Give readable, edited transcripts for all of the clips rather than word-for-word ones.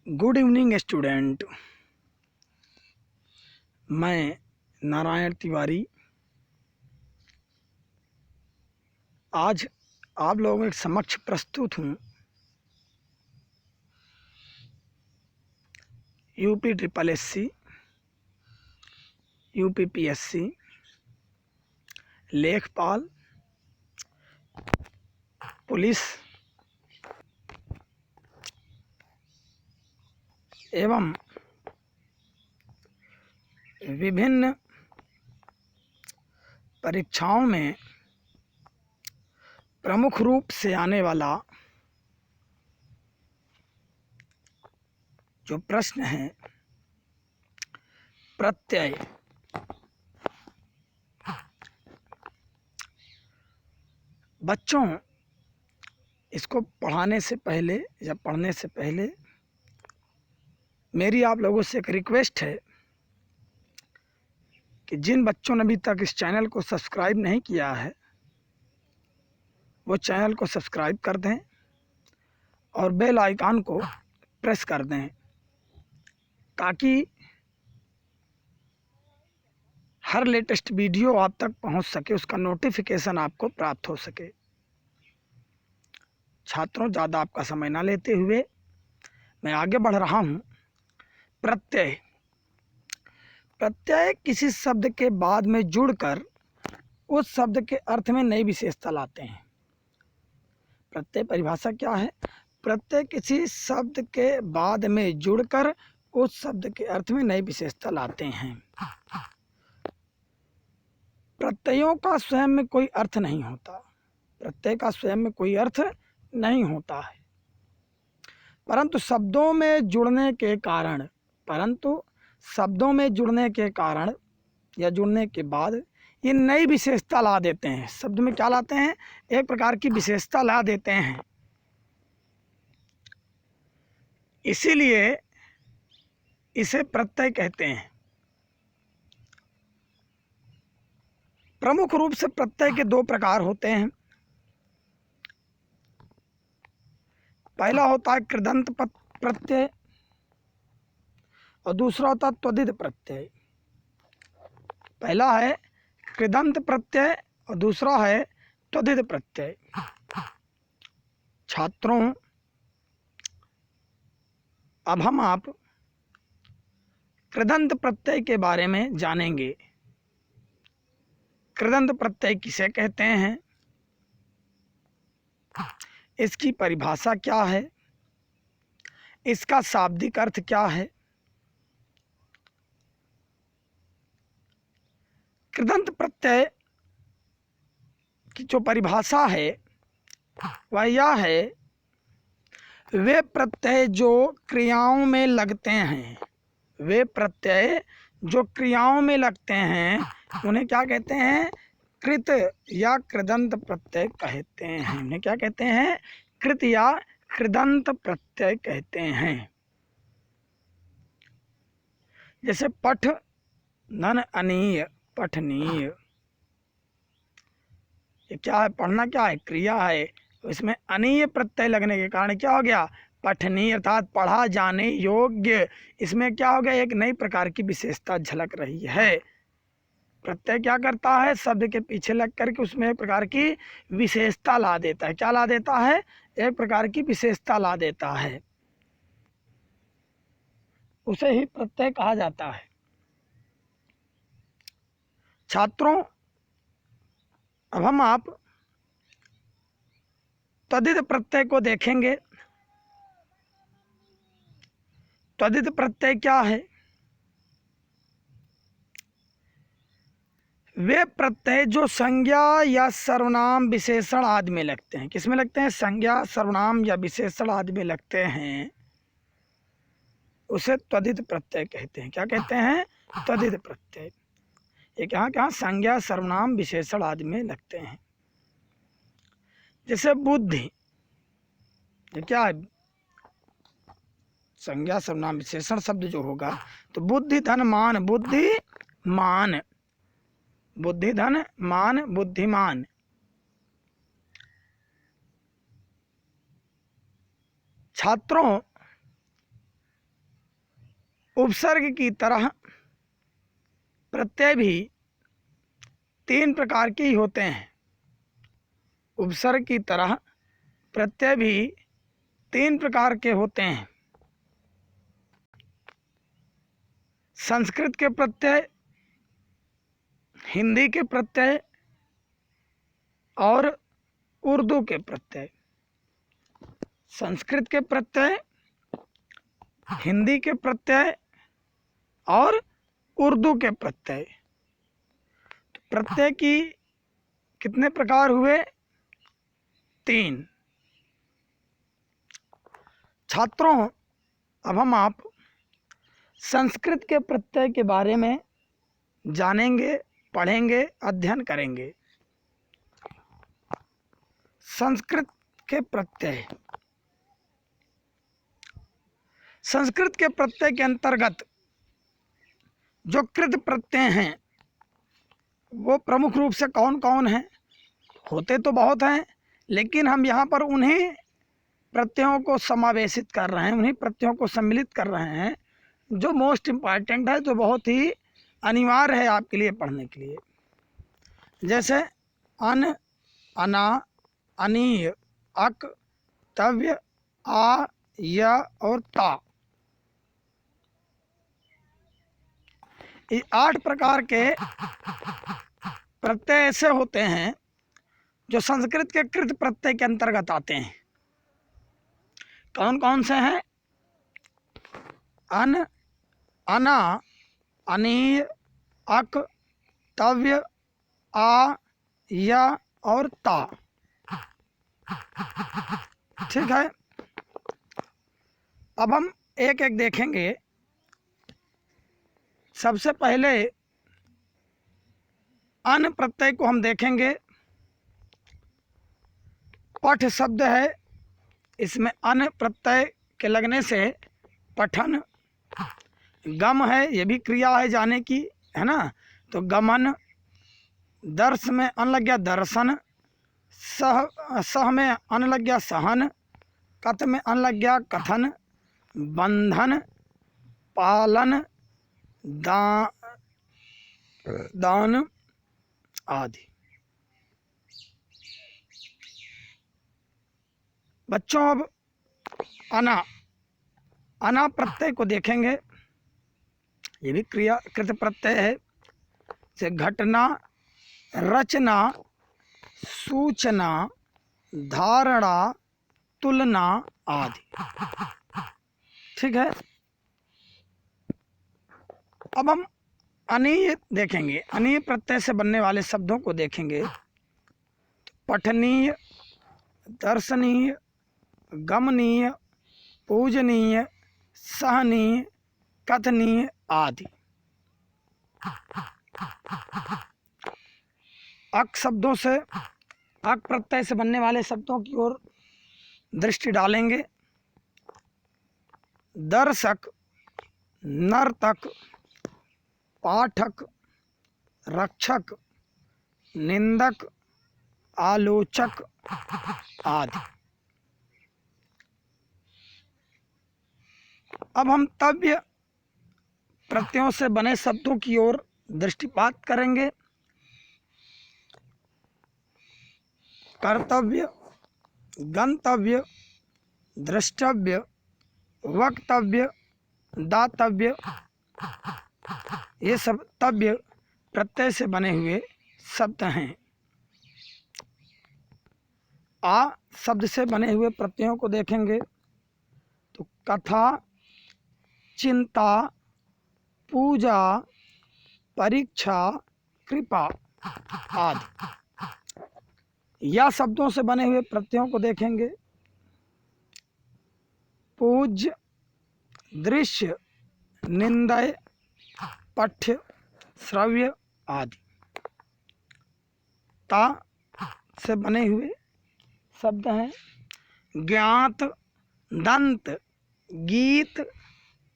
Good evening student. मैं नारायण तिवारी आज आप लोगों के समक्ष प्रस्तुत हूँ UP triple SC, UP PSC, लेखपाल, पुलिस एवं विभिन्न परीक्षाओं में प्रमुख रूप से आने वाला जो प्रश्न है प्रत्यय। बच्चों, इसको पढ़ाने से पहले या पढ़ने से पहले मेरी आप लोगों से एक रिक्वेस्ट है कि जिन बच्चों ने अभी तक इस चैनल को सब्सक्राइब नहीं किया है वो चैनल को सब्सक्राइब कर दें और बेल आइकन को प्रेस कर दें ताकि हर लेटेस्ट वीडियो आप तक पहुंच सके, उसका नोटिफिकेशन आपको प्राप्त हो सके। छात्रों, ज़्यादा आपका समय ना लेते हुए मैं आगे बढ़ रहा हूं। प्रत्यय। प्रत्यय किसी शब्द के बाद में जुड़कर उस शब्द के अर्थ में नई विशेषता लाते हैं। प्रत्यय परिभाषा क्या है? प्रत्यय किसी शब्द के बाद में जुड़कर उस शब्द के अर्थ में नई विशेषता लाते हैं। प्रत्ययों का स्वयं में कोई अर्थ नहीं होता। प्रत्यय का स्वयं में कोई अर्थ नहीं होता है, परंतु शब्दों में जुड़ने के कारण या जुड़ने के बाद ये नई विशेषता ला देते हैं। शब्द में क्या लाते हैं? एक प्रकार की विशेषता ला देते हैं। इसीलिए इसे प्रत्यय कहते हैं। प्रमुख रूप से प्रत्यय के दो प्रकार होते हैं। पहला होता है कृदंत प्रत्यय और दूसरा होता है त्वदित प्रत्यय। पहला है कृदंत प्रत्यय और दूसरा है त्वदित प्रत्यय। छात्रों, अब हम आप कृदंत प्रत्यय के बारे में जानेंगे। कृदंत प्रत्यय किसे कहते हैं, इसकी परिभाषा क्या है, इसका शाब्दिक अर्थ क्या है। कृदंत प्रत्यय की जो परिभाषा है वह यह है, वे प्रत्यय जो क्रियाओं में लगते हैं, वे प्रत्यय जो क्रियाओं में लगते हैं उन्हें क्या कहते हैं? कृत या कृदंत प्रत्यय कहते हैं। उन्हें क्या कहते हैं? कृत या कृदंत प्रत्यय कहते हैं। जैसे पठ, नन, अनीय, पठनीय। ये क्या है? पढ़ना क्या है? क्रिया है। इसमें अनीय प्रत्यय लगने के कारण क्या हो गया? पठनीय अर्थात पढ़ा जाने योग्य। इसमें क्या हो गया? एक नई प्रकार की विशेषता झलक रही है। प्रत्यय क्या करता है? शब्द के पीछे लग करके उसमें एक प्रकार की विशेषता ला देता है। क्या ला देता है? एक प्रकार की विशेषता ला देता है, उसे ही प्रत्यय कहा जाता है। छात्रों, अब हम आप त्वदित प्रत्यय को देखेंगे। त्वदित प्रत्यय क्या है? वे प्रत्यय जो संज्ञा या सर्वनाम, विशेषण आदि में लगते हैं। किस में लगते हैं? संज्ञा, सर्वनाम या विशेषण आदि में लगते हैं, उसे त्वदित प्रत्यय कहते हैं। क्या कहते हैं? त्वदित प्रत्यय। ये कहाँ संज्ञा, सर्वनाम, विशेषण आदि में लगते हैं। जैसे बुद्धि, ये क्या है? संज्ञा, सर्वनाम, विशेषण शब्द जो होगा तो बुद्धि, धन, मान, बुद्धिमान, बुद्धि, धन, मान, बुद्धिमान। छात्रों, उपसर्ग की तरह प्रत्यय भी 3 प्रकार के ही होते हैं। उपसर्ग की तरह प्रत्यय भी 3 प्रकार के होते हैं। संस्कृत के प्रत्यय, हिंदी के प्रत्यय और उर्दू के प्रत्यय। संस्कृत के प्रत्यय, हिंदी के प्रत्यय और उर्दू के प्रत्यय। प्रत्यय की कितने प्रकार हुए? 3। छात्रों, अब हम आप संस्कृत के प्रत्यय के बारे में जानेंगे, पढ़ेंगे, अध्ययन करेंगे। संस्कृत के प्रत्यय। संस्कृत के प्रत्यय के अंतर्गत जो कृत प्रत्यय हैं वो प्रमुख रूप से कौन कौन हैं? होते तो बहुत हैं, लेकिन हम यहाँ पर उन्हीं प्रत्ययों को समावेशित कर रहे हैं, उन्हीं प्रत्ययों को सम्मिलित कर रहे हैं जो मोस्ट इम्पॉर्टेंट है, जो बहुत ही अनिवार्य है आपके लिए पढ़ने के लिए। जैसे अन, अना, अनीय, अक, तव्य, आ, या और ता। ये 8 प्रकार के प्रत्यय ऐसे होते हैं जो संस्कृत के कृत प्रत्यय के अंतर्गत आते हैं। कौन कौन से हैं? अन, अना, अनीय, अक, तव्य, आ, या और ता। ठीक है, अब हम एक एक देखेंगे। सबसे पहले अन प्रत्यय को हम देखेंगे। पठ शब्द है, इसमें अन प्रत्यय के लगने से पठन। गम है, ये भी क्रिया है जाने की, है ना, तो गमन। दर्श में अन लग गया दर्शन। सह में अन लग गया सहन। कथ में अन लग गया कथन। बंधन, पालन, दान आदि। बच्चों, अब अना प्रत्यय को देखेंगे। ये भी क्रिया कृत प्रत्यय है, जैसे घटना, रचना, सूचना, धारणा, तुलना आदि। ठीक है, अब हम अनीय देखेंगे। अनीय प्रत्यय से बनने वाले शब्दों को देखेंगे। पठनीय, दर्शनीय, गमनीय, पूजनीय, सहनीय, कथनीय आदि। अक शब्दों से, अक प्रत्यय से बनने वाले शब्दों की ओर दृष्टि डालेंगे। दर्शक, नर्तक, पाठक, रक्षक, निंदक, आलोचक आदि। अब हम तव्य प्रत्ययों से बने शब्दों की ओर दृष्टिपात करेंगे। कर्तव्य, गंतव्य, द्रष्टव्य, वक्तव्य, दातव्य, ये सब तव्य प्रत्यय से बने हुए शब्द हैं। आ शब्द से बने हुए प्रत्ययों को देखेंगे तो कथा, चिंता, पूजा, परीक्षा, कृपा आदि। या शब्दों से बने हुए प्रत्ययों को देखेंगे। पूज्य, दृश्य, निंदय, पठ्य, श्रव्य आदि। ता से बने हुए शब्द हैं ज्ञात, दंत, गीत,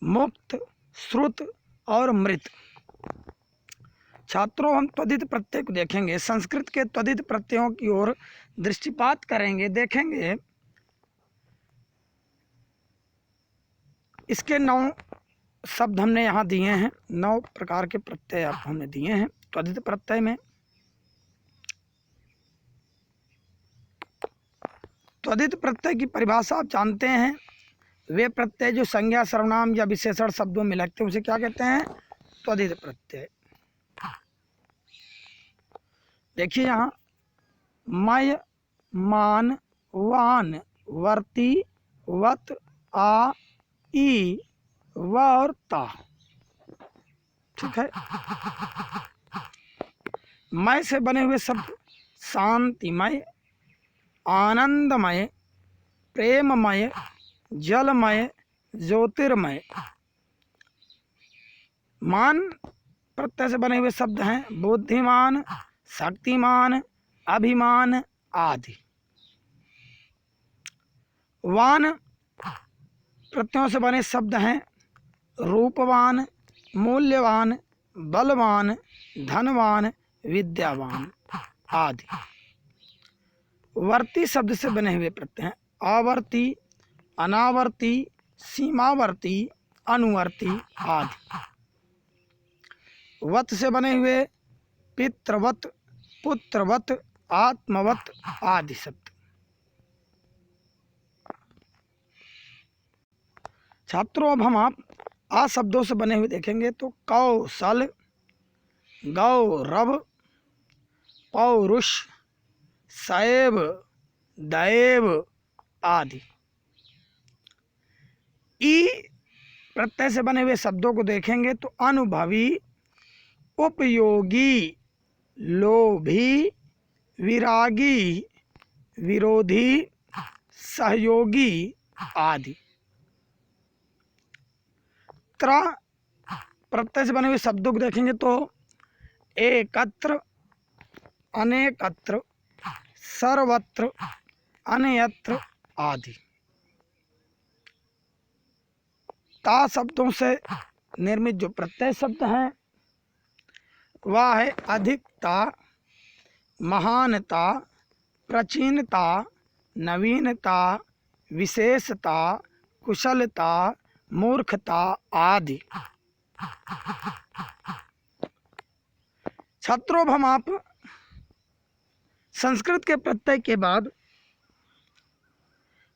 मुक्त, श्रुत और मृत। छात्रों, हम त्वदित प्रत्यय को देखेंगे। संस्कृत के त्वदित प्रत्ययों की ओर दृष्टिपात करेंगे, देखेंगे इसके 9 शब्द हमने यहाँ दिए हैं, 9 प्रकार के प्रत्यय आपको हमने दिए हैं। त्वदित प्रत्यय में त्वदित प्रत्यय की परिभाषा आप जानते हैं, वे प्रत्यय जो संज्ञा सर्वनाम या विशेषण शब्दों में लगते हैं उसे क्या कहते हैं? त्वदित प्रत्यय। देखिए यहाँ मय, मान, वान, वर्ती, वत, आ, ई, व और ता। ठीक है। मय से बने हुए शब्द शांतिमय, आनंदमय, प्रेममय, जलमय, ज्योतिर्मय। मान प्रत्यय से बने हुए शब्द हैं बुद्धिमान, शक्तिमान, अभिमान आदि। वान प्रत्ययों से बने शब्द हैं रूपवान, मूल्यवान, बलवान, धनवान, विद्यावान आदि। वर्ती शब्द से बने हुए प्रत्यय हैं आवर्ती, अनावर्ती, सीमावर्ती, अनुवर्ती आदि। वत से बने हुए पितृवत, पुत्रवत, आत्मवत आदि शब्द। छात्रों अब हम आप आ शब्दों से बने हुए देखेंगे तो कौशल, गौरव, पौरुष, शैव, दैव आदि। ई प्रत्यय से बने हुए शब्दों को देखेंगे तो अनुभवी, उपयोगी, लोभी, विरागी, विरोधी, सहयोगी आदि। त्र प्रत्यय से बने हुए शब्दों को देखेंगे तो एकत्र, अनेकत्र, सर्वत्र, अन्यत्र आदि। ता शब्दों से निर्मित जो प्रत्यय शब्द हैं वह है अधिकता, महानता, प्राचीनता, नवीनता, विशेषता, कुशलता, मूर्खता आदि। छात्रों हम आप संस्कृत के प्रत्यय के बाद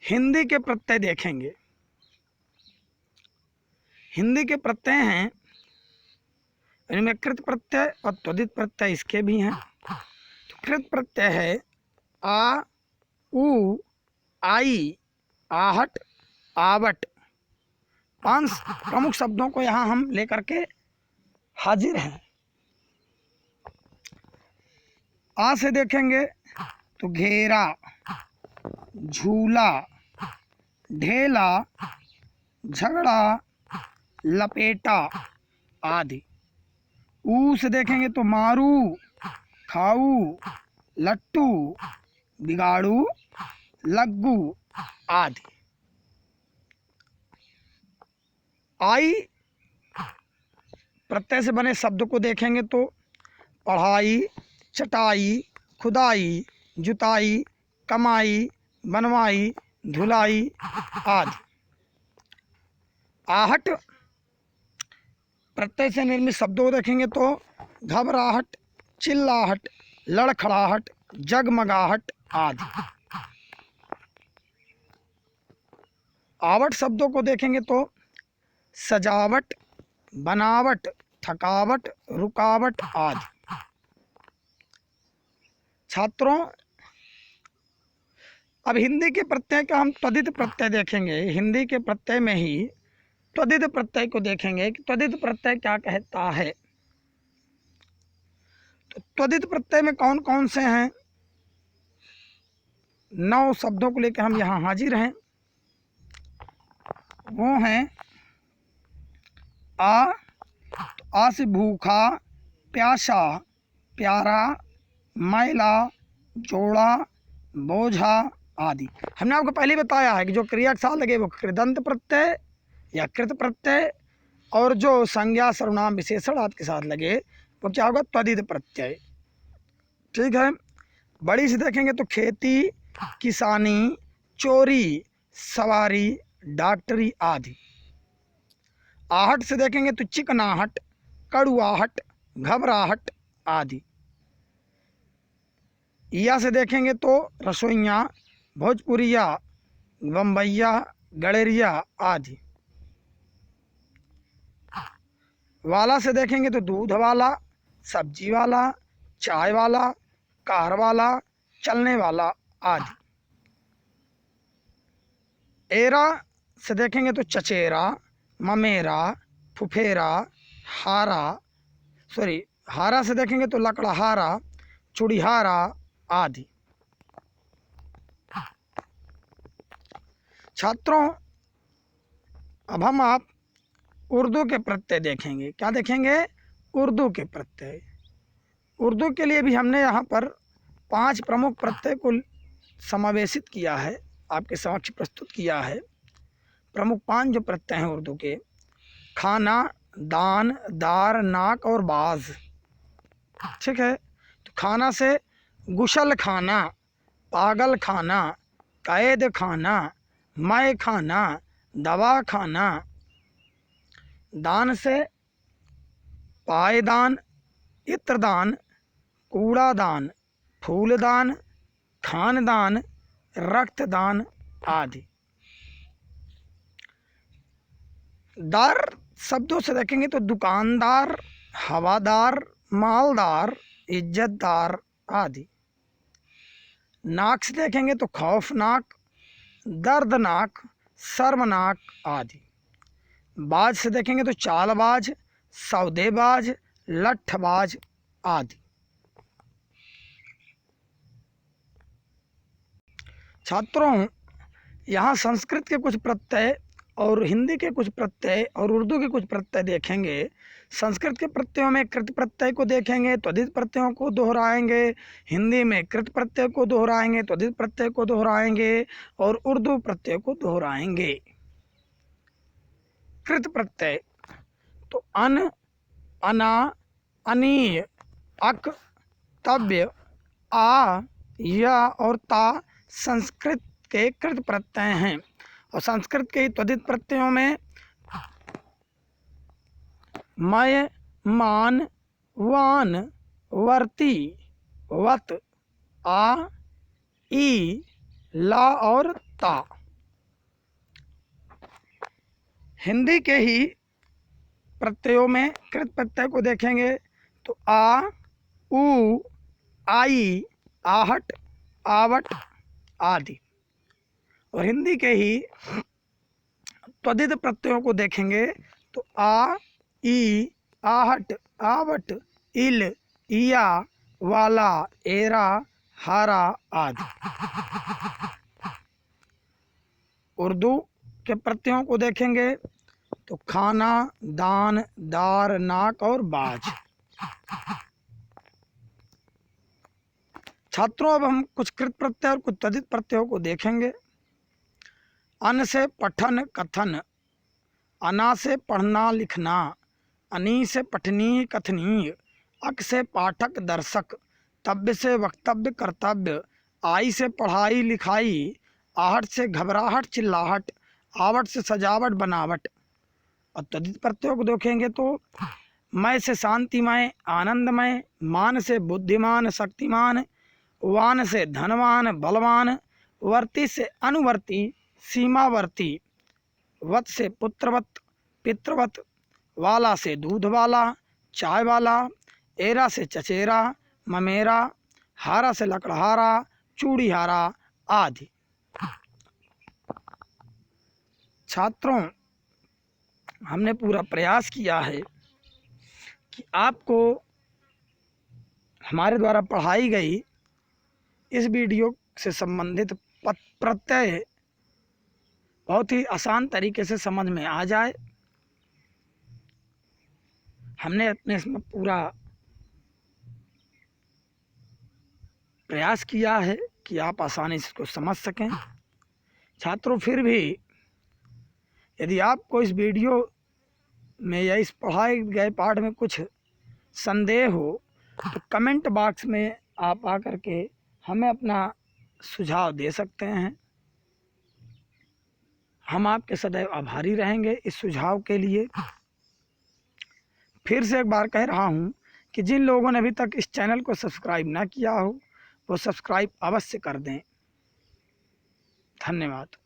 हिंदी के प्रत्यय देखेंगे। हिंदी के प्रत्यय हैं, इनमें कृत प्रत्यय और त्वदित प्रत्यय इसके भी हैं। तो कृत प्रत्यय है आ, उ, आई, आहट, आवट। 5 प्रमुख शब्दों को यहाँ हम लेकर के हाजिर हैं। आ से देखेंगे तो घेरा, झूला, ढेला, झगड़ा, लपेटा आदि। ऊ से देखेंगे तो मारू, खाऊ, लट्टू, बिगाड़ू, लग्गू आदि। आई प्रत्यय से बने शब्द को देखेंगे तो पढ़ाई, चटाई, खुदाई, जुताई, कमाई, बनवाई, धुलाई आदि। आहट प्रत्यय से निर्मित शब्दों को देखेंगे तो घबराहट, चिल्लाहट, लड़खड़ाहट, जगमगाहट आदि। आवट शब्दों को देखेंगे तो सजावट, बनावट, थकावट, रुकावट आदि। छात्रों अब हिंदी के प्रत्यय का हम त्वदित प्रत्यय देखेंगे। हिंदी के प्रत्यय में ही त्वदित प्रत्यय को देखेंगे कि त्वदित प्रत्यय क्या कहता है। तो त्वदित प्रत्यय में कौन कौन से हैं? 9 शब्दों को लेकर हम यहाँ हाजिर हैं। वो हैं आ से भूखा, प्यासा, प्यारा, मैला, जोड़ा, बोझा आदि। हमने आपको पहले बताया है कि जो क्रिया के साथ लगे वो कृदंत प्रत्यय या कृत प्रत्यय, और जो संज्ञा सर्वनाम विशेषण आदि के साथ लगे वो क्या होगा? त्वदित प्रत्यय। ठीक है। बड़ी से देखेंगे तो खेती, किसानी, चोरी, सवारी, डॉक्टरी आदि। आहट से देखेंगे तो चिकनाहट, कड़ुआहट, घबराहट आदि। या से देखेंगे तो रसोइया, भोजपुरिया, बम्बैया, गड़ेरिया आदि। वाला से देखेंगे तो दूध वाला, सब्जी वाला, चाय वाला, कार वाला, चलने वाला आदि। एरा से देखेंगे तो चचेरा, ममेरा, फुफेरा, हारा से देखेंगे तो लकड़हारा, चुड़ीहारा आदि। छात्रों, अब हम आप उर्दू के प्रत्यय देखेंगे। क्या देखेंगे? उर्दू के प्रत्यय। उर्दू के लिए भी हमने यहाँ पर 5 प्रमुख प्रत्यय को समावेशित किया है, आपके समक्ष प्रस्तुत किया है। प्रमुख 5 जो प्रत्यय हैं उर्दू के: खाना, दान, दार, नाक और बाज। ठीक है, तो खाना से गुशल खाना, पागल खाना, कैद खाना, मैं खाना, दवा खाना। दान से पायदान, इत्रदान, कूड़ादान, फूलदान, खानदान, रक्तदान आदि। दार शब्दों से देखेंगे तो दुकानदार, हवादार, मालदार, इज्जतदार आदि। नाक से देखेंगे तो खौफनाक, दर्दनाक, शर्मनाक आदि। बाज से देखेंगे तो चालबाज, सौदेबाज, लठबाज आदि। छात्रों, यहाँ संस्कृत के कुछ प्रत्यय और हिंदी के कुछ प्रत्यय और उर्दू के कुछ प्रत्यय देखेंगे। संस्कृत के प्रत्ययों में कृत प्रत्यय को देखेंगे, त्वधित प्रत्ययों को दोहराएंगे। हिंदी में कृत प्रत्यय को दोहराएंगे, त्वधित प्रत्यय को दोहराएंगे और उर्दू प्रत्यय को दोहराएंगे। कृत प्रत्यय तो अन, अना, अनीय, अक, तव्य, आ, या और ता संस्कृत के कृत प्रत्यय हैं। और संस्कृत के त्वधित प्रत्ययों में मय, मान, वान, वर्ती, वत, आ, ई, ला और ता। हिंदी के ही प्रत्ययों में कृत प्रत्यय को देखेंगे तो आ, ऊ, आई, आहट, आवट आदि। और हिंदी के ही त्वधित प्रत्ययों को देखेंगे तो आ, ई, आहट, आवट, इल, इया, वाला, एरा, हारा आदि। उर्दू के प्रत्ययों को देखेंगे तो खाना, दान, दार, नाक और बाज। छात्रों, अब हम कुछ कृत प्रत्यय और कुछ त्वधित प्रत्ययों को देखेंगे। अन से पठन कथन, अना से पढ़ना लिखना, अनी से पठनीय कथनीय, अक से पाठक दर्शक, तव्य से वक्तव्य कर्तव्य, आई से पढ़ाई लिखाई, आहट से घबराहट चिल्लाहट, आवट से सजावट बनावट। और त्वधित प्रत्ययों को देखेंगे तो मय से शांतिमय आनंदमय, मान से बुद्धिमान शक्तिमान, वान से धनवान बलवान, वर्ती से अनुवर्ती सीमावर्ती, वत से पुत्रवत पितृवत, वाला से दूध वाला चाय वाला, एरा से चचेरा ममेरा, हारा से लकड़हारा चूड़ीहारा आदि। छात्रों, हमने पूरा प्रयास किया है कि आपको हमारे द्वारा पढ़ाई गई इस वीडियो से संबंधित प्रत्यय बहुत ही आसान तरीके से समझ में आ जाए। हमने अपने इसमें पूरा प्रयास किया है कि आप आसानी से इसको समझ सकें। छात्रों, फिर भी यदि आपको इस वीडियो में या इस पढ़ाए गए पाठ में कुछ संदेह हो तो कमेंट बॉक्स में आप आकर के हमें अपना सुझाव दे सकते हैं। हम आपके सदैव आभारी रहेंगे इस सुझाव के लिए। फिर से एक बार कह रहा हूँ कि जिन लोगों ने अभी तक इस चैनल को सब्सक्राइब ना किया हो वो सब्सक्राइब अवश्य कर दें। धन्यवाद।